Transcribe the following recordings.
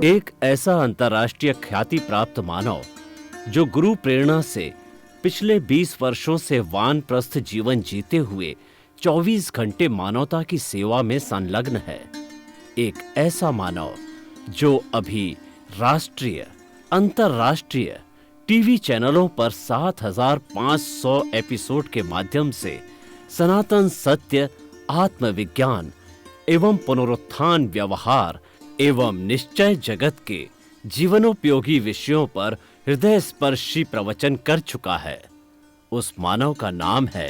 एक ऐसा अंतर्राष्ट्रीय ख्याति प्राप्त मानव जो गुरु प्रेरणा से पिछले 20 वर्षों से वानप्रस्थ जीवन जीते हुए 24 घंटे मानवता की सेवा में संलग्न है। एक ऐसा मानव जो अभी राष्ट्रीय, अंतर्राष्ट्रीय टीवी चैनलों पर 7,500 एपिसोड के माध्यम से सनातन सत्य, आत्मविज्ञान एवं पुनरुत्थान, व्यवहार एवं निश्चय जगत के जीवनोपयोगी विषयों पर हृदय स्पर्शी प्रवचन कर चुका है। उस मानव का नाम है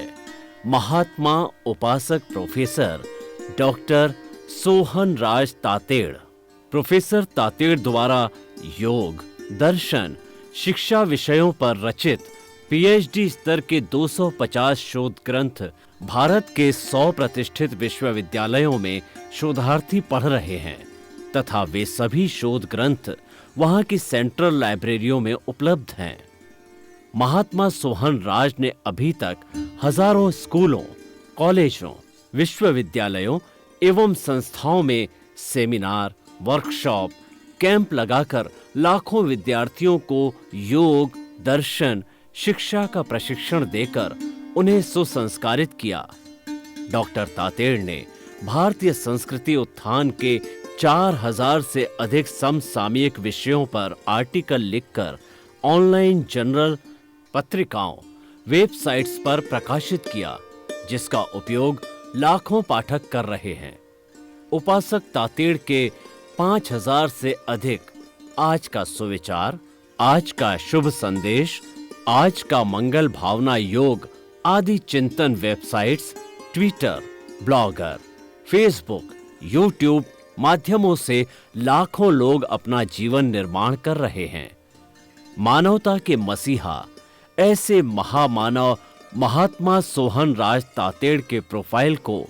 महात्मा उपासक प्रोफेसर डॉक्टर सोहन राज तातेड़। प्रोफेसर तातेड़ द्वारा योग, दर्शन, शिक्षा विषयों पर रचित पीएचडी स्तर के 250 शोध ग्रंथ भारत के 100 प्रतिष्ठित विश्वविद्यालयों में शोधार्थी पढ़ रहे हैं तथा वे सभी शोध ग्रंथ वहां की सेंट्रल लाइब्रेरियों में उपलब्ध हैं। महात्मा सोहन राज ने अभी तक हजारों स्कूलों, कॉलेजों, विश्वविद्यालयों एवं संस्थाओं में सेमिनार, वर्कशॉप, कैंप लगाकर लाखों विद्यार्थियों को योग, दर्शन, शिक्षा का प्रशिक्षण देकर उन्हें सुसंस्कारित किया। डॉक्टर तातेड़ ने भारतीय संस्कृति उत्थान के 4,000 से अधिक समसामयिक विषयों पर आर्टिकल लिखकर ऑनलाइन जर्नल, पत्रिकाओं, वेबसाइट्स पर प्रकाशित किया, जिसका उपयोग लाखों पाठक कर रहे हैं। उपासक तातेड़ के 5,000 से अधिक आज का सुविचार, आज का शुभ संदेश, आज का मंगल भावना योग आदि चिंतन websites, Twitter, blogger, Facebook, YouTube माध्यमों से लाखों लोग अपना जीवन निर्माण कर रहे हैं। मानवता के मसीहा ऐसे महामानव महात्मा सोहन राज तातेड़ के प्रोफाइल को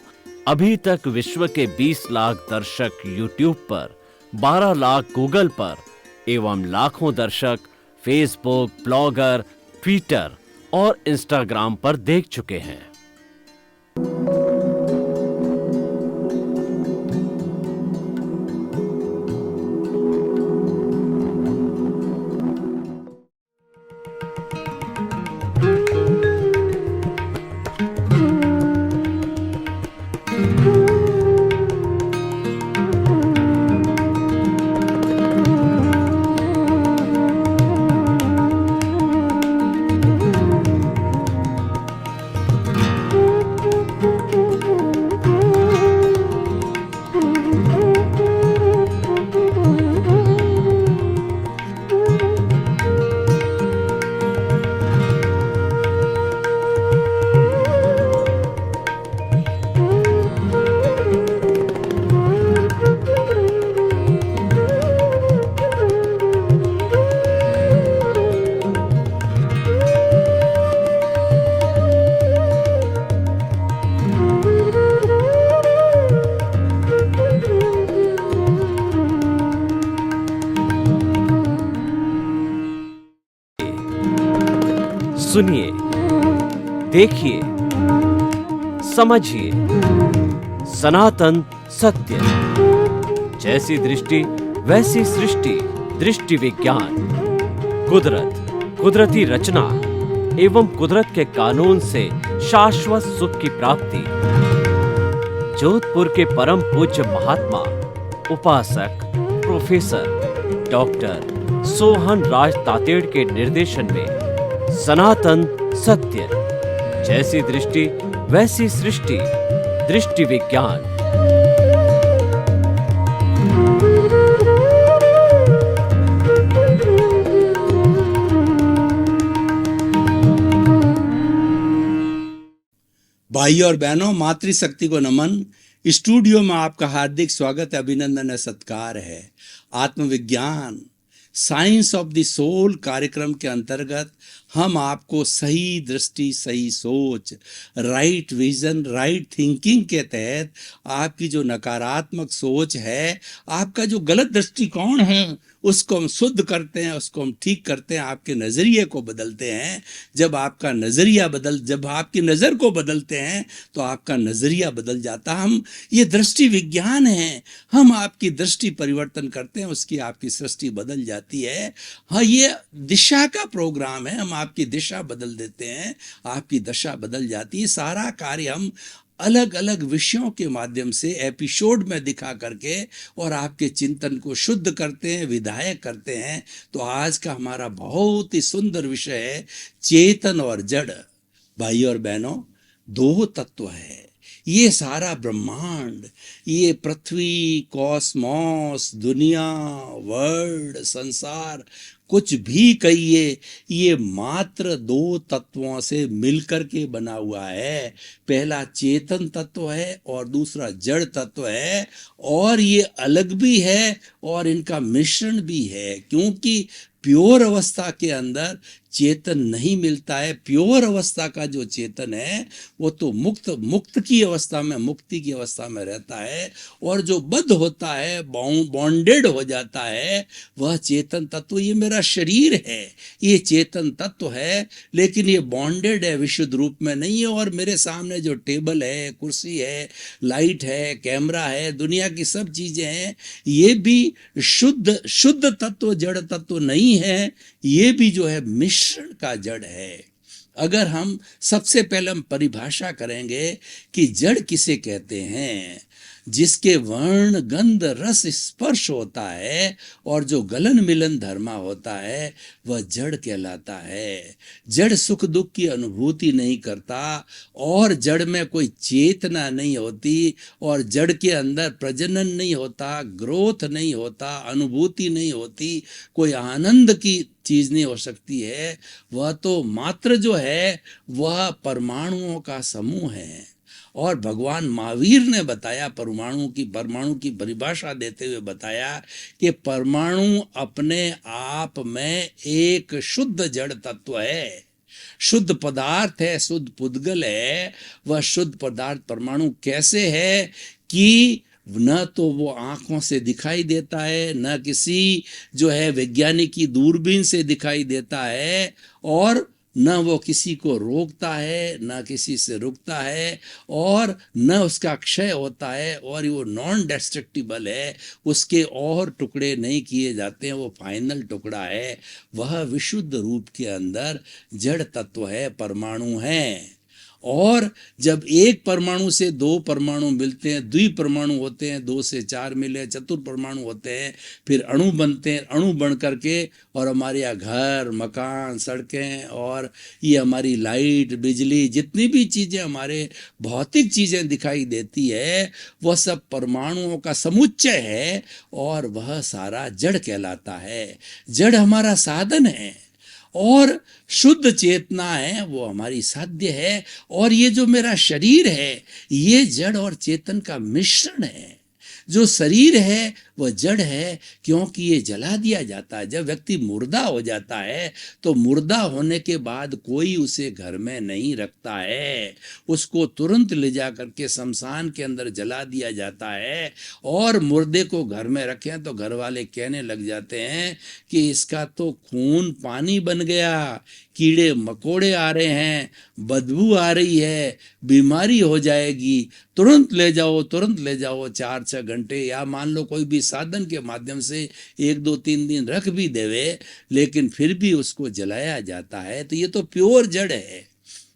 अभी तक विश्व के 20 लाख दर्शक यूट्यूब पर, 12 लाख गूगल पर एवं लाखों दर्शक फेसबुक, ब्लॉगर, ट्विटर और इंस्टाग्राम पर देख चुके हैं। सुनिए, देखिए, समझिए सनातन सत्य। जैसी दृष्टि वैसी सृष्टि, दृष्टि विज्ञान, कुदरत, कुदरती रचना एवं कुदरत के कानून से शाश्वत सुख की प्राप्ति। जोधपुर के परम पूज्य महात्मा उपासक प्रोफेसर डॉक्टर सोहन राज तातेड़ के निर्देशन में सनातन सत्य, जैसी दृष्टि वैसी सृष्टि, दृष्टि विज्ञान। भाइयों और बहनों, मातृशक्ति को नमन। स्टूडियो में आपका हार्दिक स्वागत है, अभिनंदन है, सत्कार है। आत्मविज्ञान, साइंस ऑफ द सोल कार्यक्रम के अंतर्गत हम आपको सही दृष्टि, सही सोच, राइट विजन, राइट थिंकिंग के तहत आपकी जो नकारात्मक सोच है, आपका जो गलत दृष्टिकोण है, उसको हम शुद्ध करते हैं, उसको हम ठीक करते हैं, आपके नज़रिए को बदलते हैं। जब आपकी नज़र को बदलते हैं तो आपका नज़रिया बदल जाता। हम ये दृष्टि विज्ञान है, हम आपकी दृष्टि परिवर्तन करते हैं, उसकी आपकी सृष्टि बदल जाती है। हाँ, ये दिशा का प्रोग्राम है, हम आपकी दिशा बदल देते हैं, आपकी दशा बदल जाती है। सारा कार्य हम अलग अलग विषयों के माध्यम से एपिसोड में दिखा करके और आपके चिंतन को शुद्ध करते हैं, विधायक करते हैं। तो आज का हमारा बहुत ही सुंदर विषय है चेतन और जड़। भाई और बहनों, दो तत्व है। ये सारा ब्रह्मांड, ये पृथ्वी, कॉस्मॉस, दुनिया, वर्ल्ड, संसार, कुछ भी कहिए, ये मात्र दो तत्वों से मिलकर के बना हुआ है। पहला चेतन तत्व है और दूसरा जड़ तत्व है, और ये अलग भी है और इनका मिश्रण भी है, क्योंकि प्योर अवस्था के अंदर चेतन नहीं मिलता है। प्योर अवस्था का जो चेतन है वो तो मुक्त की अवस्था में, मुक्ति की अवस्था में रहता है, और जो बद्ध होता है, बॉन्डेड हो जाता है, वह चेतन तत्व, ये मेरा शरीर है, ये चेतन तत्व है, लेकिन ये बॉन्डेड है, विशुद्ध रूप में नहीं है। और मेरे सामने जो टेबल है, कुर्सी है, लाइट है, कैमरा है, दुनिया की सब चीजें हैं, ये भी शुद्ध तत्व, जड़ तत्व नहीं है, ये भी जो है मिश्रण का जड़ है। अगर हम सबसे पहले हम परिभाषा करेंगे कि जड़ किसे कहते हैं, जिसके वर्ण, गंध, रस, स्पर्श होता है और जो गलन मिलन धर्मा होता है, वह जड़ कहलाता है। जड़ सुख दुख की अनुभूति नहीं करता, और जड़ में कोई चेतना नहीं होती, और जड़ के अंदर प्रजनन नहीं होता, ग्रोथ नहीं होता, अनुभूति नहीं होती, कोई आनंद की चीज नहीं हो सकती है। वह तो मात्र जो है वह परमाणुओं का समूह है। और भगवान महावीर ने बताया, परमाणु की परिभाषा देते हुए बताया कि परमाणु अपने आप में एक शुद्ध जड़ तत्व है, शुद्ध पदार्थ है, शुद्ध पुद्गल है। वह शुद्ध पदार्थ परमाणु कैसे है कि न तो वो आंखों से दिखाई देता है, न किसी जो है वैज्ञानिक की दूरबीन से दिखाई देता है, और न वो किसी को रोकता है, न किसी से रुकता है, और न उसका क्षय होता है, और वो नॉन डेस्ट्रक्टिबल है, उसके और टुकड़े नहीं किए जाते हैं, वो फाइनल टुकड़ा है। वह विशुद्ध रूप के अंदर जड़ तत्व है, परमाणु है। और जब एक परमाणु से दो परमाणु मिलते हैं, द्विपरमाणु होते हैं, दो से चार मिले, चतुर्परमाणु होते हैं, फिर अणु बनते हैं, अणु बन करके और हमारे यहाँ घर, मकान, सड़कें, और ये हमारी लाइट, बिजली, जितनी भी चीज़ें हमारे भौतिक चीज़ें दिखाई देती है, वह सब परमाणुओं का समुच्चय है, और वह सारा जड़ कहलाता है। जड़ हमारा साधन है, और शुद्ध चेतना है वो हमारी साध्य है। और ये जो मेरा शरीर है, ये जड़ और चेतन का मिश्रण है। जो शरीर है वह जड़ है, क्योंकि ये जला दिया जाता है। जब व्यक्ति मुर्दा हो जाता है तो मुर्दा होने के बाद कोई उसे घर में नहीं रखता है, उसको तुरंत ले जा करके शमशान के अंदर जला दिया जाता है। और मुर्दे को घर में रखें तो घर वाले कहने लग जाते हैं कि इसका तो खून पानी बन गया, कीड़े मकोड़े आ रहे हैं, बदबू आ रही है, बीमारी हो जाएगी, तुरंत ले जाओ, तुरंत ले जाओ। 4-6 घंटे या मान लो कोई भी साधन के माध्यम से 1-2-3 दिन रख भी देवे, लेकिन फिर भी उसको जलाया जाता है। तो ये तो प्योर जड़ है।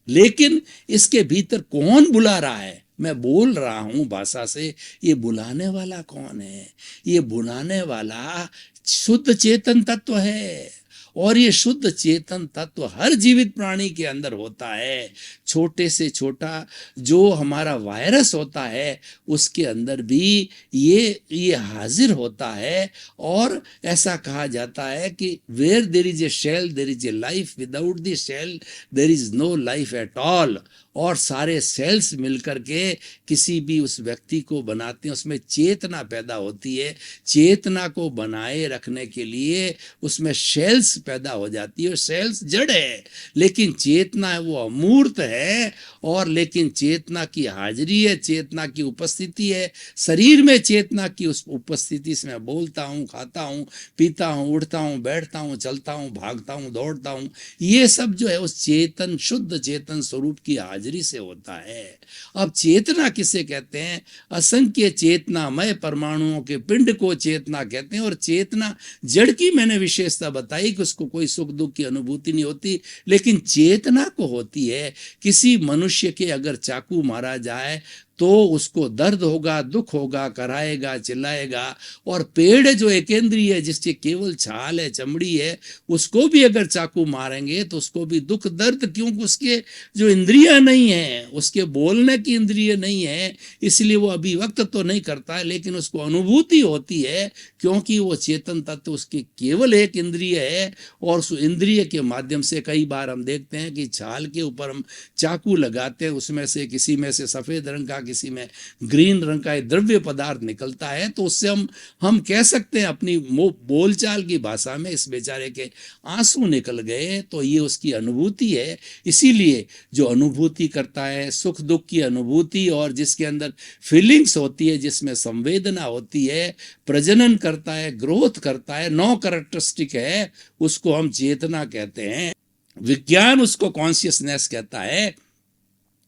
लेकिन इसके भीतर कौन बुला रहा है? मैं बोल रहा हूं भाषा से, ये बुलाने वाला कौन है? ये बुलाने वाला शुद्ध चेतन तत्व है। और ये शुद्ध चेतन तत्व हर जीवित प्राणी के अंदर होता है। छोटे से छोटा जो हमारा वायरस होता है उसके अंदर भी ये हाजिर होता है। और ऐसा कहा जाता है कि where there is a shell there is a life, without the shell there is no life at all. और सारे सेल्स मिलकर के किसी भी उस व्यक्ति को बनाते हैं, उसमें चेतना पैदा होती है। चेतना को बनाए रखने के लिए उसमें शेल्स पैदा हो जाती है। सेल्स जड़ है, लेकिन चेतना है वो अमूर्त है। और लेकिन चेतना की हाजिरी है, चेतना की उपस्थिति है, शरीर में चेतना की उस उपस्थिति से मैं बोलता हूँ, खाता हूँ, पीता हूँ, उठता हूँ, बैठता हूँ, चलता हूँ, भागता हूँ, दौड़ता हूँ। ये सब जो है उस चेतन, शुद्ध चेतन स्वरूप की हाजिरी से होता है। अब चेतना किसे कहते हैं? असंख्य चेतनामय परमाणुओं के पिंड को चेतना कहते हैं। और चेतना जड़ की मैंने विशेषता बताई कि उसको कोई सुख दुख की अनुभूति नहीं होती, लेकिन चेतना को होती है। किसी मनुष्य के अगर चाकू मारा जाए तो उसको दर्द होगा, दुख होगा, कराएगा, चिल्लाएगा। और पेड़ जो एकेंद्रीय है, जिसके केवल छाल है, चमड़ी है, उसको भी अगर चाकू मारेंगे तो उसको भी दुख दर्द, क्योंकि उसके जो इंद्रियां नहीं है, उसके बोलने की इंद्रिय नहीं है, इसलिए वो अभिव्यक्त तो नहीं करता है, लेकिन उसको अनुभूति होती है, क्योंकि वो चेतन तत्व उसकी केवल एक इंद्रिय है। और उस इंद्रिय के माध्यम से कई बार हम देखते हैं कि छाल के ऊपर हम चाकू लगाते हैं, उसमें से किसी में से सफेद रंग का, किसी में ग्रीन रंग का द्रव्य पदार्थ निकलता है। तो उससे हम कह सकते हैं अपनी बोलचाल की भाषा में, इस बेचारे के आंसू निकल गए। तो ये उसकी अनुभूति है। इसीलिए जो अनुभूति करता है, सुख दुख की अनुभूति, और जिसके अंदर फीलिंग्स होती है, जिसमें संवेदना होती है, प्रजनन करता है, ग्रोथ करता है, 9 कैरेक्टरिस्टिक है, उसको हम चेतना कहते हैं। विज्ञान उसको कॉन्शियसनेस कहता है।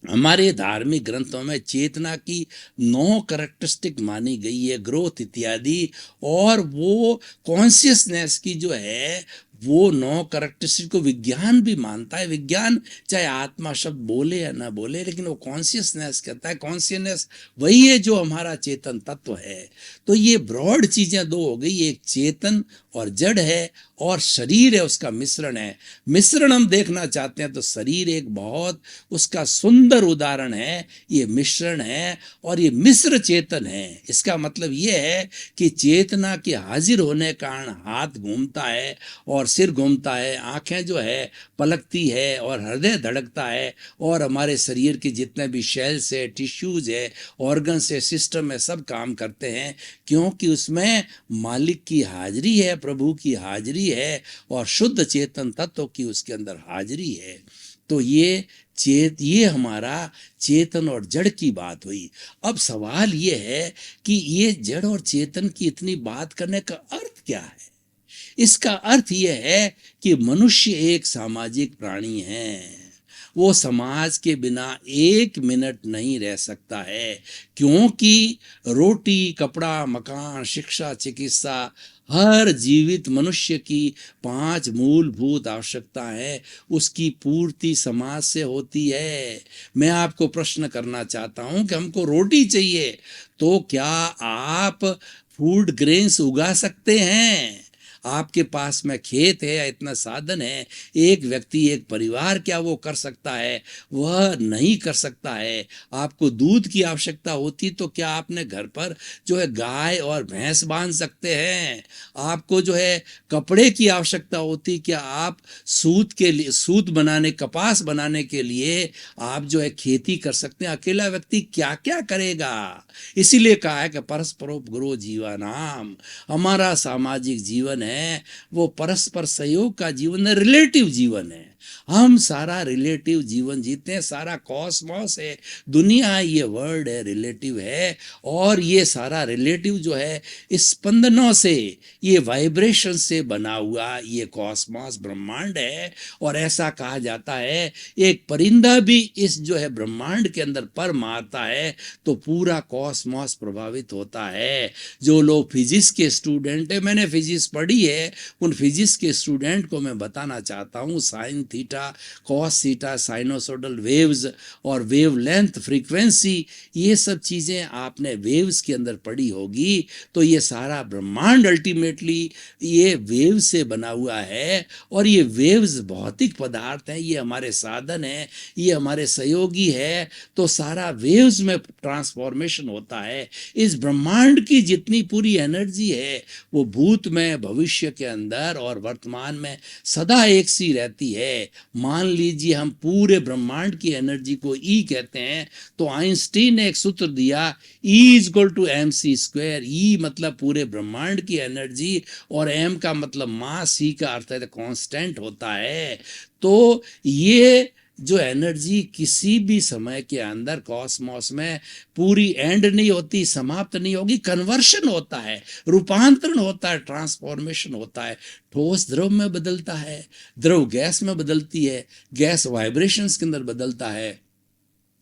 हमारे धार्मिक ग्रंथों में चेतना की 9 कैरेक्टरिस्टिक मानी गई है, ग्रोथ इत्यादि। और वो कॉन्शियसनेस की जो है वो 9 कैरेक्टरिस्टिक को विज्ञान भी मानता है। विज्ञान चाहे आत्मा शब्द बोले या ना बोले, लेकिन वो कॉन्शियसनेस कहता है। कॉन्शियसनेस वही है जो हमारा चेतन तत्व है। तो ये ब्रॉड चीजें दो हो गई, एक चेतन और जड़ है, और शरीर है, उसका मिश्रण है। मिश्रण हम देखना चाहते हैं तो शरीर एक बहुत उसका सुंदर उदाहरण है। ये मिश्रण है और ये मिश्र चेतन है। इसका मतलब ये है कि चेतना के हाजिर होने के कारण हाथ घूमता है और सिर घूमता है, आंखें जो है पलकती है और हृदय धड़कता है, और हमारे शरीर के जितने भी सेल्स है, टिश्यूज है, ऑर्गन्स है, सिस्टम है, सब काम करते हैं, क्योंकि उसमें मालिक की हाजिरी है, प्रभु की हाजिरी है, और शुद्ध चेतन तत्व की उसके अंदर हाजिरी है। तो ये हमारा चेतन और जड़ की बात हुई। अब सवाल ये है कि ये जड़ और चेतन की इतनी बात करने का अर्थ क्या है? इसका अर्थ यह है कि मनुष्य एक सामाजिक प्राणी है। वो समाज के बिना 1 मिनट नहीं रह सकता है, क्योंकि रोटी, कपड़ा, मकान, शिक्षा, चिकित्सा, हर जीवित मनुष्य की 5 मूलभूत आवश्यकता है, उसकी पूर्ति समाज से होती है। मैं आपको प्रश्न करना चाहता हूं कि हमको रोटी चाहिए, तो क्या आप फूड ग्रेन्स उगा सकते हैं? आपके पास में खेत है या इतना साधन है, एक व्यक्ति, एक परिवार क्या वो कर सकता है? वह नहीं कर सकता है। आपको दूध की आवश्यकता होती तो क्या आपने घर पर जो है गाय और भैंस बांध सकते हैं? आपको जो है कपड़े की आवश्यकता होती, क्या आप सूत के लिए, सूत बनाने, कपास बनाने के लिए आप जो है खेती कर सकते हैं? अकेला व्यक्ति क्या क्या करेगा? इसीलिए कहा है कि परस्परोपग्रो जीवनाम, हमारा सामाजिक जीवन है वो परस्पर सहयोग का जीवन है, रिलेटिव जीवन है। हम सारा रिलेटिव जीवन जीते हैं। सारा कॉस्मॉस है, दुनिया, ये वर्ल्ड है, रिलेटिव है। और ये सारा रिलेटिव जो है स्पंदनों से, ये वाइब्रेशन से बना हुआ ये कॉस्मॉस ब्रह्मांड है। और ऐसा कहा जाता है एक परिंदा भी इस जो है ब्रह्मांड के अंदर पर मारता है तो पूरा कॉस्मॉस प्रभावित होता है। जो लोग फिजिक्स के स्टूडेंट है, मैंने फिजिक्स पढ़ी है, उन फिजिक्स के स्टूडेंट को मैं बताना चाहता हूँ, sine theta, cos theta, sinusoidal waves और वेव लेंथ, फ्रीक्वेंसी, ये सब चीजें आपने वेव्स के अंदर पढ़ी होगी। तो ये सारा ब्रह्मांड अल्टीमेटली ये वेव से बना हुआ है। और ये वेव्स भौतिक पदार्थ हैं, ये हमारे साधन हैं, ये हमारे सहयोगी है। तो सारा वेव्स में ट्रांसफॉर्मेशन होता है। इस ब्रह्मांड की जितनी पूरी एनर्जी है वो भूत में, भविष्य के अंदर और वर्तमान में सदा एक सी रहती है। है, मान लीजिए हम पूरे ब्रह्मांड की एनर्जी को ई कहते हैं, तो आइंस्टीन ने एक सूत्र दिया, E इक्वल टू mc²। ई मतलब पूरे ब्रह्मांड की एनर्जी और m का मतलब मास, c का अर्थ है कांस्टेंट होता है। तो ये जो एनर्जी किसी भी समय के अंदर कॉस्मॉस में पूरी एंड नहीं होती, समाप्त नहीं होगी, कन्वर्शन होता है, रूपांतरण होता है, ट्रांसफॉर्मेशन होता है। ठोस द्रव में बदलता है, द्रव गैस में बदलती है, गैस वाइब्रेशंस के अंदर बदलता है।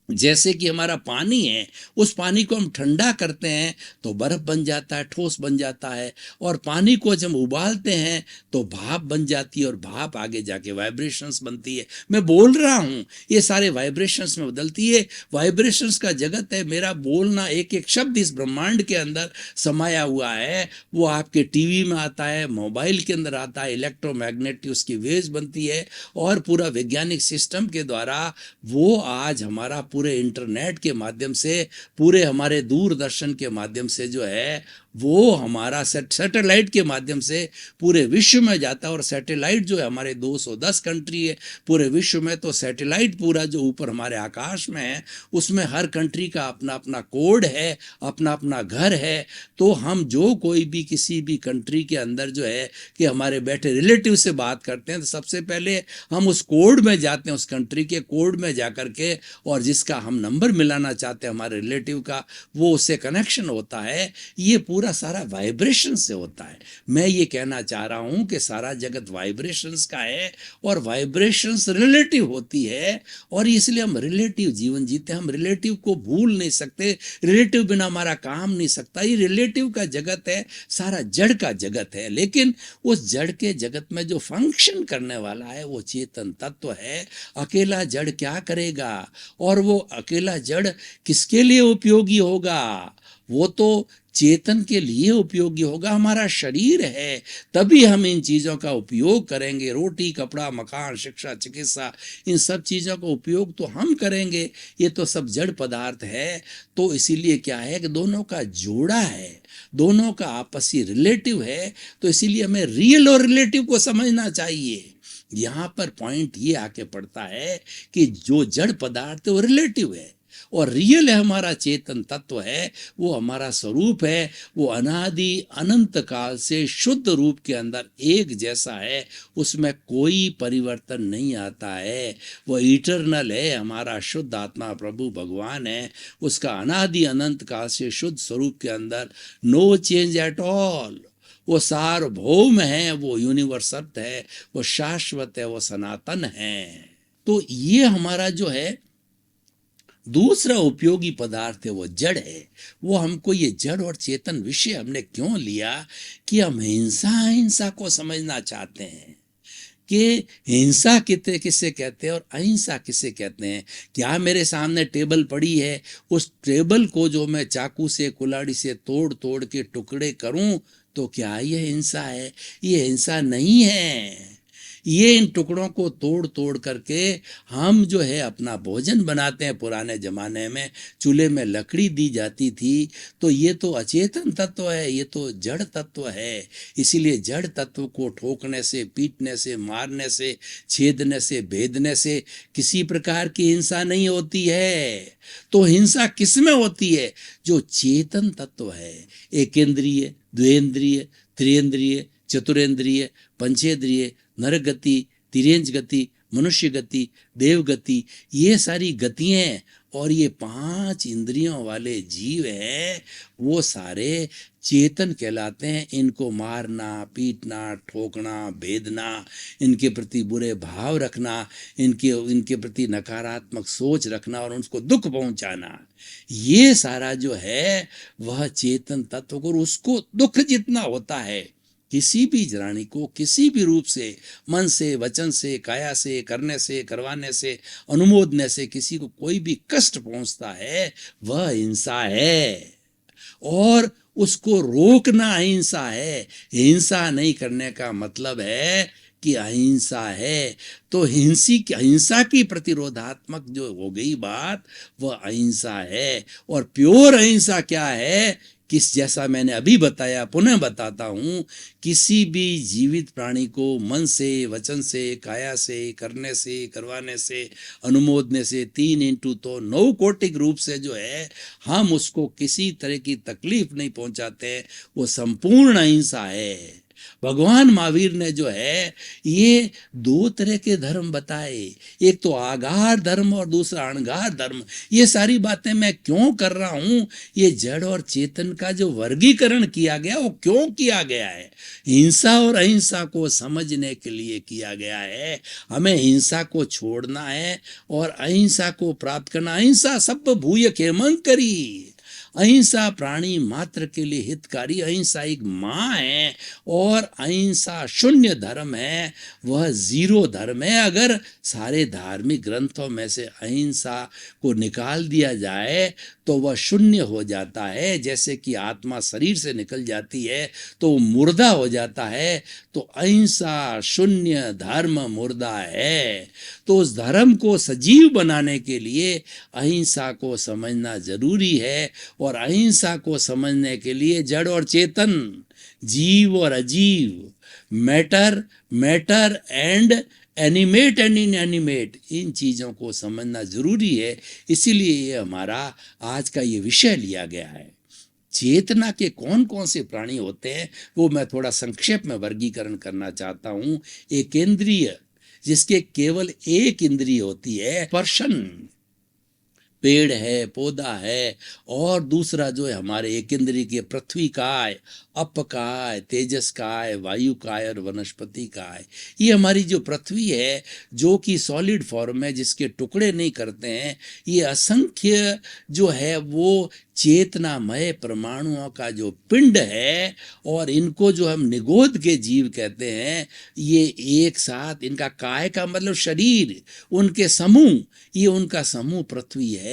जैसे कि हमारा पानी है, उस पानी को हम ठंडा करते हैं तो बर्फ बन जाता है, ठोस बन जाता है, और पानी को जब हम उबालते हैं तो भाप बन जाती है, और भाप आगे जाके वाइब्रेशंस बनती है। मैं बोल रहा हूँ, ये सारे वाइब्रेशंस में बदलती है। वाइब्रेशंस का जगत है, मेरा बोलना, एक एक शब्द इस ब्रह्मांड के अंदर समाया हुआ है। वो आपके टीवी में आता है, मोबाइल के अंदर आता है, इलेक्ट्रोमैग्नेटिक उसकी वेव्स बनती है, और पूरा वैज्ञानिक सिस्टम के द्वारा वो आज हमारा पूरे इंटरनेट के माध्यम से, पूरे हमारे दूरदर्शन के माध्यम से जो है, वो हमारा सैटेलाइट के माध्यम से पूरे विश्व में जाता है। और सैटेलाइट जो है हमारे 210 कंट्री है पूरे विश्व में, तो सैटेलाइट पूरा जो ऊपर हमारे आकाश में है, उसमें हर कंट्री का अपना अपना कोड है, अपना अपना घर है। तो हम जो कोई भी किसी भी कंट्री के अंदर जो है कि हमारे बैठे रिलेटिव से बात करते हैं, तो सबसे पहले हम उस कोड में जाते हैं, उस कंट्री के कोड में जा कर के, और जिसका हम नंबर मिलाना चाहते हैं हमारे रिलेटिव का, वो उससे कनेक्शन होता है। ये पूरा सारा वाइब्रेशन से होता है। मैं ये कहना चाह रहा हूं कि सारा जगत वाइब्रेशंस का है, और वाइब्रेशंस रिलेटिव होती है, और इसलिए हम रिलेटिव जीवन जीते हैं। हम रिलेटिव को भूल नहीं सकते, रिलेटिव बिना हमारा काम नहीं सकता। ये रिलेटिव का जगत है, सारा जड़ का जगत है, लेकिन उस जड़ के जगत में जो फंक्शन करने वाला है वो चेतन तत्व है। अकेला जड़ क्या करेगा, और वो अकेला जड़ किसके लिए उपयोगी होगा? वो तो चेतन के लिए उपयोगी होगा। हमारा शरीर है, तभी हम इन चीज़ों का उपयोग करेंगे। रोटी, कपड़ा, मकान, शिक्षा, चिकित्सा, इन सब चीज़ों का उपयोग तो हम करेंगे। ये तो सब जड़ पदार्थ है। तो इसीलिए क्या है कि दोनों का जोड़ा है, दोनों का आपसी रिलेटिव है। तो इसीलिए हमें रियल और रिलेटिव को समझना चाहिए। यहाँ पर पॉइंट ये आके पड़ता है कि जो जड़ पदार्थ है वो रिलेटिव है, और रियल है हमारा चेतन तत्व है, वो हमारा स्वरूप है। वो अनादि अनंत काल से शुद्ध रूप के अंदर एक जैसा है, उसमें कोई परिवर्तन नहीं आता है। वो इटरनल है, हमारा शुद्ध आत्मा प्रभु भगवान है। उसका अनादि अनंत काल से शुद्ध स्वरूप के अंदर नो चेंज एट ऑल। वो सार्वभौम है, वो यूनिवर्सल है, वो शाश्वत है, वो सनातन है। तो ये हमारा जो है दूसरा उपयोगी पदार्थ है, वो जड़ है। वो हमको ये जड़ और चेतन विषय हमने क्यों लिया कि हम हिंसा को समझना चाहते हैं कि हिंसा किसे कहते हैं और अहिंसा किसे कहते हैं। क्या मेरे सामने टेबल पड़ी है, उस टेबल को जो मैं चाकू से, कुल्हाड़ी से तोड़ तोड़ के टुकड़े करूं, तो क्या ये हिंसा है? ये हिंसा नहीं है। ये इन टुकड़ों को तोड़ तोड़ करके हम जो है अपना भोजन बनाते हैं। पुराने ज़माने में चूल्हे में लकड़ी दी जाती थी, तो ये तो अचेतन तत्व है, ये तो जड़ तत्व है। इसीलिए जड़ तत्व को ठोकने से, पीटने से, मारने से, छेदने से, भेदने से किसी प्रकार की हिंसा नहीं होती है। तो हिंसा किस में होती है? जो चेतन तत्व है, एकेंद्रिय, द्वेंद्रिय, त्रिएंद्रिय, चतुरेंद्रिय, पंचेंद्रिय, नर गति, तिर्यंज गति, मनुष्य गति, देव गति, ये सारी गतियाँ और ये 5 इंद्रियों वाले जीव हैं, वो सारे चेतन कहलाते हैं। इनको मारना, पीटना, ठोकना, भेदना, इनके प्रति बुरे भाव रखना, इनके प्रति नकारात्मक सोच रखना और उनको दुख पहुंचाना, ये सारा जो है वह चेतन तत्व को, उसको दुख जितना होता है, किसी भी प्राणी को किसी भी रूप से, मन से, वचन से, काया से, करने से, करवाने से, अनुमोदने से किसी को कोई भी कष्ट पहुंचता है, वह हिंसा है। और उसको रोकना अहिंसा है। हिंसा नहीं करने का मतलब है कि अहिंसा है। तो हिंसा की प्रतिरोधात्मक जो हो गई बात, वह अहिंसा है। और प्योर अहिंसा क्या है किस जैसा मैंने अभी बताया, पुनः बताता हूँ, किसी भी जीवित प्राणी को मन से, वचन से, काया से, करने से, करवाने से, अनुमोदने से 3 इंटू तो 9 कोटिक रूप से जो है हम उसको किसी तरह की तकलीफ नहीं पहुंचाते, वो संपूर्ण अहिंसा है। भगवान महावीर ने जो है ये 2 तरह के धर्म बताए, एक तो आगार धर्म और दूसरा अणगार धर्म। ये सारी बातें मैं क्यों कर रहा हूं, ये जड़ और चेतन का जो वर्गीकरण किया गया वो क्यों किया गया है, हिंसा और अहिंसा को समझने के लिए किया गया है। हमें हिंसा को छोड़ना है और अहिंसा को प्राप्त करना। अहिंसा सब भूय खेमंकरी, अहिंसा प्राणी मात्र के लिए हितकारी, अहिंसा एक माँ है और अहिंसा शून्य धर्म है, वह 0 धर्म है। अगर सारे धार्मिक ग्रंथों में से अहिंसा को निकाल दिया जाए तो वह शून्य हो जाता है। जैसे कि आत्मा शरीर से निकल जाती है तो वो मुर्दा हो जाता है, तो अहिंसा शून्य धर्म मुर्दा है। तो उस धर्म को सजीव बनाने के लिए अहिंसा को समझना जरूरी है और अहिंसा को समझने के लिए जड़ और चेतन, जीव और अजीव, matter and animate and inanimate, इन चीज़ों को समझना जरूरी है। इसीलिए ये हमारा आज का ये विषय लिया गया है। चेतना के कौन कौन से प्राणी होते हैं वो मैं थोड़ा संक्षेप में वर्गीकरण करना चाहता हूँ। एक इंद्रिय, जिसके केवल एक इंद्रिय होती है, स्पर्शन, पेड़ है, पौधा है, और दूसरा जो है हमारे एक इंद्रिय के पृथ्वी काय, अप काय, तेजस काय, वायु काय और वनस्पति काय। ये हमारी जो पृथ्वी है जो कि सॉलिड फॉर्म है, जिसके टुकड़े नहीं करते हैं, ये असंख्य जो है वो चेतनामय परमाणुओं का जो पिंड है, और इनको जो हम निगोद के जीव कहते हैं, ये एक साथ, इनका काय का मतलब शरीर, उनके समूह, ये उनका समूह पृथ्वी है।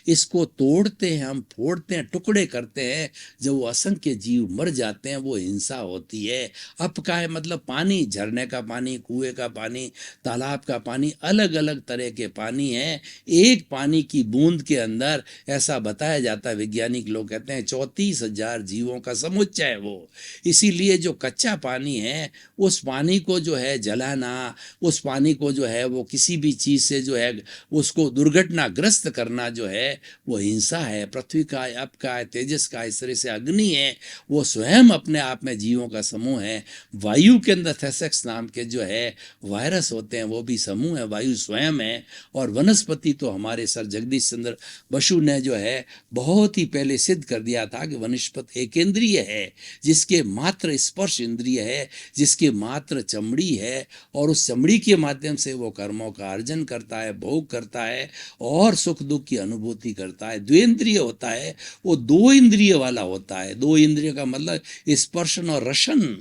इसको तोड़ते हैं हम, फोड़ते हैं, टुकड़े करते हैं, जब वो असंख्य जीव मर जाते हैं, वो हिंसा होती है। अपकाय मतलब पानी, झरने का पानी, कुएं का पानी, तालाब का पानी, अलग अलग तरह के पानी है। एक पानी की बूंद के अंदर ऐसा बताया जाता है, वैज्ञानिक लोग कहते हैं 34,000 जीवों का समुच्चय है वो। इसीलिए जो कच्चा पानी है उस पानी को जो है जलाना, उस पानी को जो है वो किसी भी चीज से जो है उसको दुर्घटनाग्रस्त करना जो है वो हिंसा है। पृथ्वी का, अप का, तेजस का, इस तरह से अग्नि है, वो स्वयं अपने आप में जीवों का समूह है। वायु के अंदर थेसेक्स नाम के जो है वायरस होते हैं, वो भी समूह है, वायु स्वयं है। और वनस्पति तो हमारे सर जगदीश चंद्र बसु ने जो है बहुत ही पहले सिद्ध कर दिया था कि वनस्पति एक इंद्रिय है, जिसके मात्र स्पर्श इंद्रिय है, जिसके मात्र चमड़ी है, और उस चमड़ी के माध्यम से वो कर्मों का अर्जन करता है, भोग करता है और सुख दुख की अनुभूति करता है। द्वेंद्रिय होता है, वो 2 इंद्रिय वाला होता है। 2 इंद्रिय का मतलब स्पर्शन और रसन।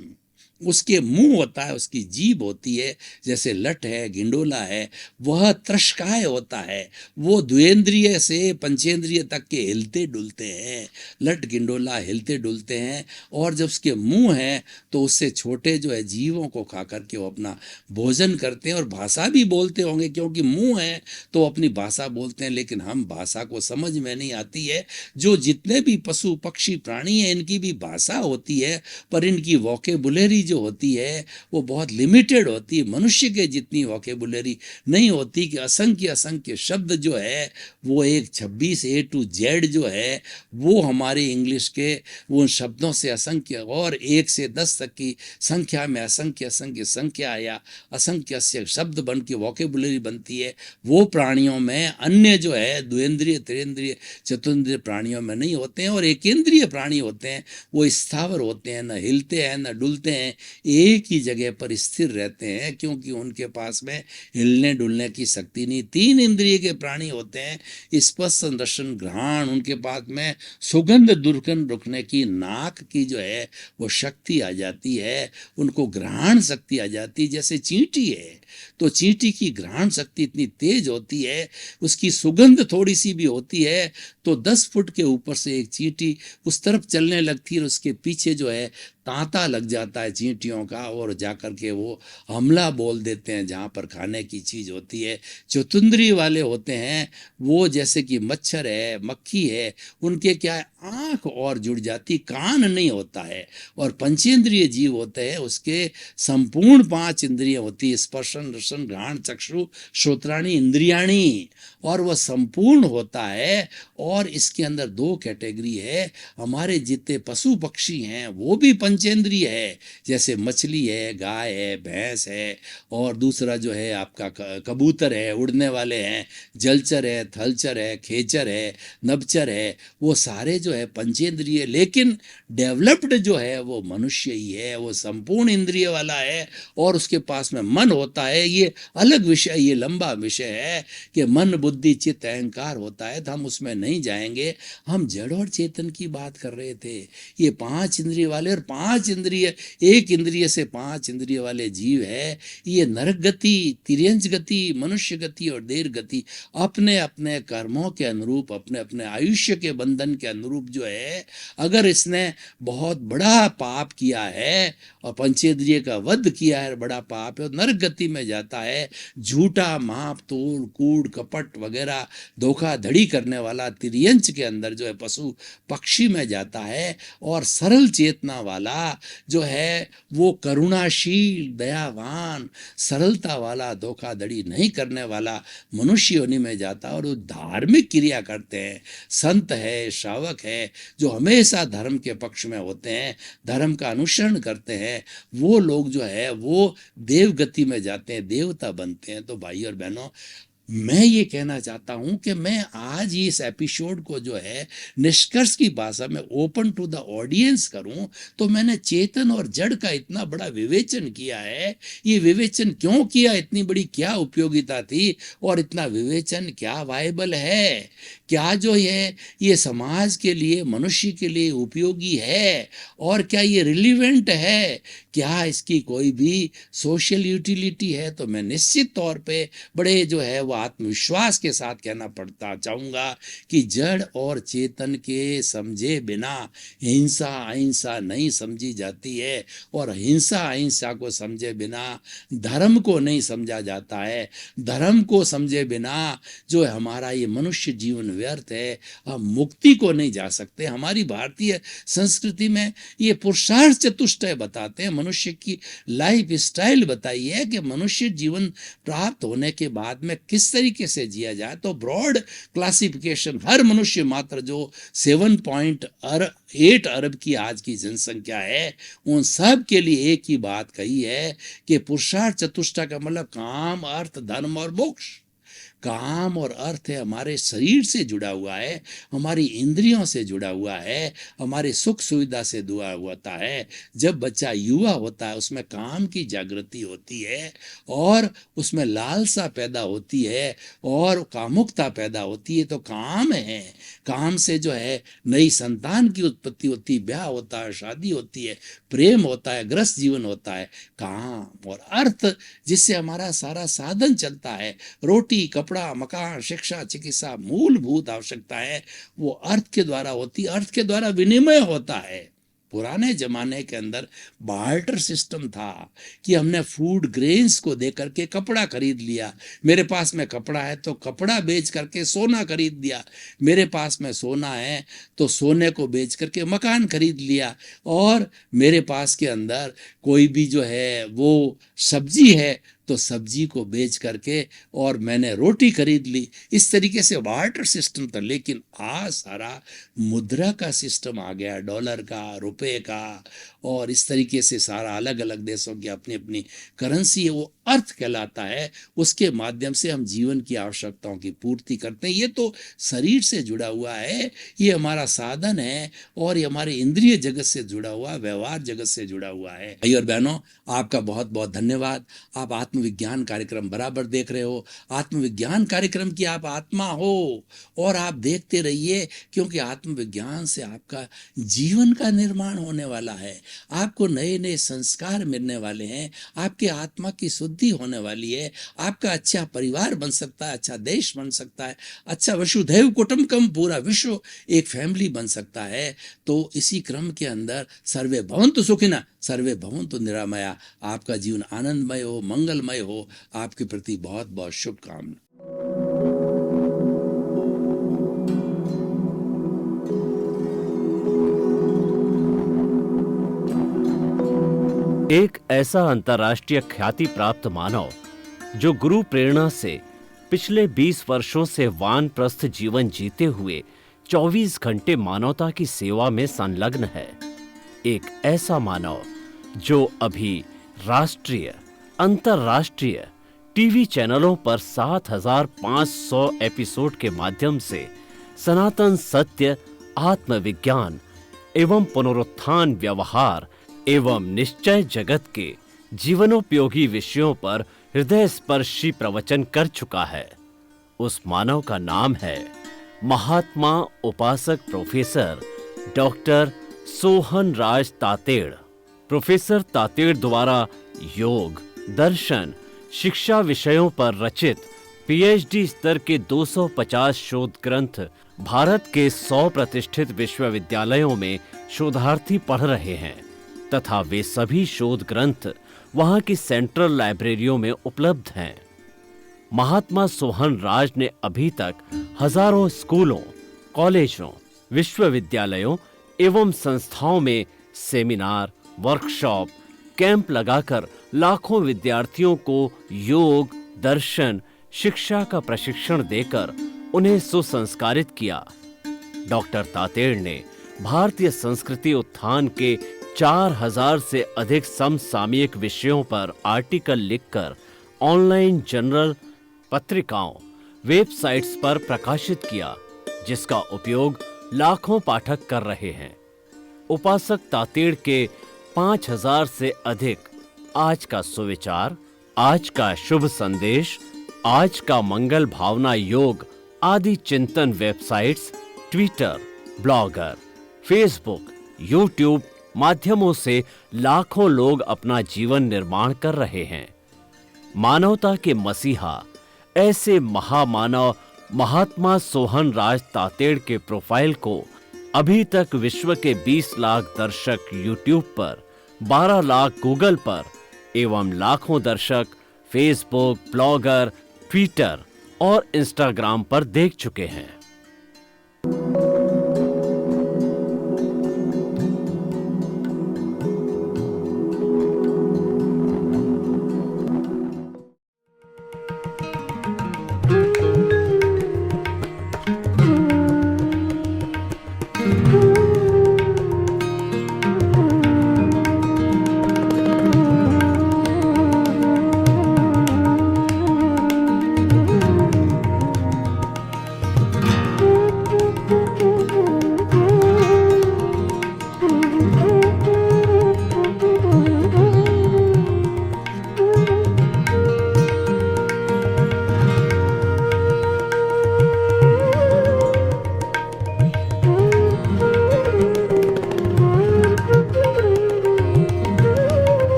उसके मुंह होता है, उसकी जीभ होती है, जैसे लट है, गिंडोला है। वह त्रषकाय होता है, वो द्वेंद्रिय से पंचेंद्रिय तक के हिलते डुलते हैं, लट गिंडोला हिलते डुलते हैं। और जब उसके मुंह है तो उससे छोटे जो है जीवों को खा करके वो अपना भोजन करते हैं और भाषा भी बोलते होंगे, क्योंकि मुंह है तो अपनी भाषा बोलते हैं। लेकिन हम भाषा को समझ में नहीं आती है। जो जितने भी पशु पक्षी प्राणी हैं इनकी भी भाषा होती है, पर इनकी वोकेबुलरी जो होती है वो बहुत लिमिटेड होती है। मनुष्य के जितनी वोकेबुलरी नहीं होती कि असंख्य असंख्य शब्द जो है वो एक 26 A to Z जो है वो हमारे इंग्लिश के वो शब्दों से असंख्य, और 1 से 10 तक की संख्या में असंख्य असंख्य संख्या या असंख्य शब्द बन के वोकेबुलरी बनती है। वो प्राणियों में अन्य जो है द्वेंद्रिय, त्रिंद्रिय, चतुर्न्द्रिय प्राणियों में नहीं होते हैं। और एकेंद्रिय प्राणी होते हैं, वो स्थावर होते हैं, न हिलते हैं न डुलते हैं, एक ही जगह पर स्थिर रहते हैं, क्योंकि उनके पास में हिलने डुलने की शक्ति नहीं। 3 इंद्रिय के प्राणी होते हैं, स्पर्श, रसन, घ्राण। उनके पास में सुगंध दुर्गंध रुकने की, नाक की जो है वो शक्ति आ जाती है, उनको घ्राण शक्ति आ जाती है। जैसे चींटी है तो चींटी की घ्राण शक्ति इतनी तेज होती है, उसकी सुगंध थोड़ी सी भी होती है तो 10 फुट के ऊपर से एक चींटी उस तरफ चलने लगती है, और उसके पीछे जो है तांता लग जाता है चींटियों का, और जाकर के वो हमला बोल देते हैं जहाँ पर खाने की चीज़ होती है। चतुंद्री वाले होते हैं वो, जैसे कि मच्छर है, मक्खी है, उनके क्या है आंख और जुड़ जाती, कान नहीं होता है। और पंचेंद्रिय जीव होते हैं, उसके संपूर्ण 5 इंद्रिय होती है, स्पर्शन रसन घ्राण चक्षु श्रोत्राणी इंद्रियाणी, और वह संपूर्ण होता है। और इसके अंदर 2 कैटेगरी है, हमारे जितने पशु पक्षी हैं वो भी पंचेंद्रिय है, जैसे मछली है, गाय है, भैंस है, और दूसरा जो है आपका कबूतर है, उड़ने वाले हैं, जलचर है, थलचर है, खेचर है, नभचर है, वो सारे जो है पंचेंद्रिय। लेकिन डेवलप्ड जो है वो मनुष्य ही है, वो संपूर्ण इंद्रिय वाला है, और उसके पास में मन होता है। ये अलग विषय, ये लंबा विषय है कि मन बुद्धि चित्त अहंकार होता है, तो हम उसमें नहीं जाएंगे। हम जड़ और चेतन की बात कर रहे थे। ये 5 इंद्रिय वाले, और 5 इंद्रिय, 1 इंद्रिय से 5 इंद्रिय वाले जीव है। ये नरक गति, तिर्यंच गति, मनुष्य गति और देर गति अपने अपने कर्मों के अनुरूप, अपने अपने आयुष्य के बंधन के अनुरूप जो है, अगर इसने बहुत बड़ा पाप किया है और पंचेंद्रिय का वध किया है, बड़ा पाप है, और नरक गति में जाता है। झूठा माप तोड़ कूड़ कपट वगैरह धोखाधड़ी करने वाला तिर्यंच के अंदर जो है पशु पक्षी में जाता है। और सरल चेतना वाला जो है वो करुणाशील, दयावान, सरलता वाला, धोखाधड़ी नहीं करने वाला मनुष्य योनि में जाता है। और वो धार्मिक क्रिया करते हैं, संत है, श्रावक है, जो हमेशा धर्म के पक्ष में होते हैं, धर्म का अनुसरण करते हैं, वो लोग जो है वो देव गति में जाते हैं, देवता बनते हैं। तो भाई और बहनों, मैं ये कहना चाहता हूं कि मैं आज इस एपिसोड को जो है निष्कर्ष की भाषा में ओपन टू द ऑडियंस करूं, तो मैंने चेतन और जड़ का इतना बड़ा विवेचन किया है। ये विवेचन क्यों किया, इतनी बड़ी क्या उपयोगिता थी, और इतना विवेचन क्या वायबल है, क्या जो है ये समाज के लिए, मनुष्य के लिए उपयोगी है, और क्या ये रिलीवेंट है, क्या इसकी कोई भी सोशल यूटिलिटी है। तो मैं निश्चित तौर पे बड़े जो है वो आत्मविश्वास के साथ कहना पड़ता चाहूँगा कि जड़ और चेतन के समझे बिना हिंसा अहिंसा नहीं समझी जाती है, और हिंसा अहिंसा को समझे बिना धर्म को नहीं समझा जाता है। धर्म को समझे बिना जो है हमारा ये मनुष्य जीवन व्यर्थ है, हम मुक्ति को नहीं जा सकते। हमारी भारतीय संस्कृति में ये पुरुषार्थ चतुष्टय बताते हैं, मनुष्य की लाइफ स्टाइल बताई है कि मनुष्य जीवन प्राप्त होने के बाद में किस तरीके से जिया जाए। तो ब्रॉड क्लासिफिकेशन, हर मनुष्य मात्र जो 7.8 अरब की आज की जनसंख्या है, उन सब के लिए एक ही बात कही है कि पुरुषार्थ चतुष्टय का मतलब काम, अर्थ, धर्म और मोक्ष। काम और अर्थ है हमारे शरीर से जुड़ा हुआ है, हमारी इंद्रियों से जुड़ा हुआ है, हमारे सुख सुविधा से जुड़ा होता है। जब बच्चा युवा होता है उसमें काम की जागृति होती है, और उसमें लालसा पैदा होती है, और कामुकता पैदा होती है। तो काम है, काम से जो है नई संतान की उत्पत्ति होती है, ब्याह होता है, शादी होती है, प्रेम होता है, ग्रस्त जीवन होता है। काम और अर्थ जिससे हमारा सारा साधन चलता है, रोटी कपड़ा मकान शिक्षा चिकित्सा मूलभूत आवश्यकता है, वो अर्थ के द्वारा होती है, अर्थ के द्वारा विनिमय होता है। पुराने जमाने के अंदर बार्टर सिस्टम था कि हमने फूड ग्रेन्स को दे करके कपड़ा खरीद लिया। मेरे पास में कपड़ा है तो कपड़ा बेच करके सोना खरीद लिया, मेरे पास में सोना है तो सोने को बेच करके मकान खरीद लिया, और मेरे पास के अंदर कोई भी जो है वो सब्जी है तो सब्जी को बेच करके और मैंने रोटी खरीद ली। इस तरीके से बार्टर सिस्टम था। लेकिन आज सारा मुद्रा का सिस्टम आ गया, डॉलर का, रुपए का, और इस तरीके से सारा अलग अलग देशों की अपनी अपनी करेंसी है, वो अर्थ कहलाता है। उसके माध्यम से हम जीवन की आवश्यकताओं की पूर्ति करते हैं। ये तो शरीर से जुड़ा हुआ है, ये हमारा साधन है, और ये हमारे इंद्रिय जगत से जुड़ा हुआ, व्यवहार जगत से जुड़ा हुआ है। भाई और बहनों, आपका बहुत बहुत धन्यवाद। आप आत्मविज्ञान कार्यक्रम बराबर देख रहे हो। आत्मविज्ञान कार्यक्रम की आप आत्मा हो, और आप देखते रहिए, क्योंकि आत्मविज्ञान से आपका जीवन का निर्माण होने वाला है। आपको नए नए संस्कार मिलने वाले हैं, आपके आत्मा की शुद्धि होने वाली है, आपका अच्छा परिवार बन सकता है, अच्छा देश बन सकता है, अच्छा वसुधैव कुटुंबकम, पूरा विश्व एक फैमिली बन सकता है। तो इसी क्रम के अंदर सर्वे भवन्तु सुखिनः सर्वे भवन्तु निरामया, आपका जीवन आनंदमय हो, मंगलमय हो। आपके प्रति बहुत बहुत शुभकामना। एक ऐसा अंतर्राष्ट्रीय ख्याति प्राप्त मानव जो गुरु प्रेरणा से पिछले 20 वर्षों से वानप्रस्थ जीवन जीते हुए 24 घंटे मानवता की सेवा में संलग्न है। एक ऐसा मानव जो अभी राष्ट्रीय, अंतर्राष्ट्रीय टीवी चैनलों पर 7,500 एपिसोड के माध्यम से सनातन सत्य, आत्मविज्ञान एवं पुनरुत्थान व्यवहार एवं निश्चय जगत के जीवनोपयोगी विषयों पर हृदय स्पर्शी प्रवचन कर चुका है। उस मानव का नाम है महात्मा उपासक प्रोफेसर डॉक्टर सोहन राज तातेड़। प्रोफेसर तातेड़ द्वारा योग, दर्शन, शिक्षा विषयों पर रचित पीएचडी स्तर के 250 शोध ग्रंथ भारत के 100 प्रतिष्ठित विश्वविद्यालयों में शोधार्थी पढ़ रहे हैं तथा वे सभी शोध ग्रंथ वहां की सेंट्रल लाइब्रेरियों में उपलब्ध हैं। महात्मा सोहन राज ने अभी तक हजारों स्कूलों, कॉलेजों, विश्वविद्यालयों एवं संस्थाओं में सेमिनार, वर्कशॉप, कैंप लगाकर लाखों विद्यार्थियों को योग, दर्शन, शिक्षा का प्रशिक्षण देकर उन्हें सुसंस्कारित किया। डॉक्टर तातेड़ ने भारतीय संस्कृति उत्थान के 4000 से अधिक समसामयिक विषयों पर आर्टिकल लिखकर ऑनलाइन जर्नल, पत्रिकाओं, वेबसाइट्स पर प्रकाशित किया, जिसका उपयोग लाखों पाठक कर रहे हैं। उपासक तातेड़ के 5000 से अधिक आज का सुविचार, आज का शुभ संदेश, आज का मंगल भावना योग आदि चिंतन websites, Twitter, blogger, Facebook, YouTube माध्यमों से लाखों लोग अपना जीवन निर्माण कर रहे हैं। मानवता के मसीहा ऐसे महामानव महात्मा सोहन राज तातेड़ के प्रोफाइल को अभी तक विश्व के 20 लाख दर्शक यूट्यूब पर, 12 लाख गूगल पर एवं लाखों दर्शक फेसबुक, ब्लॉगर, ट्विटर और इंस्टाग्राम पर देख चुके हैं।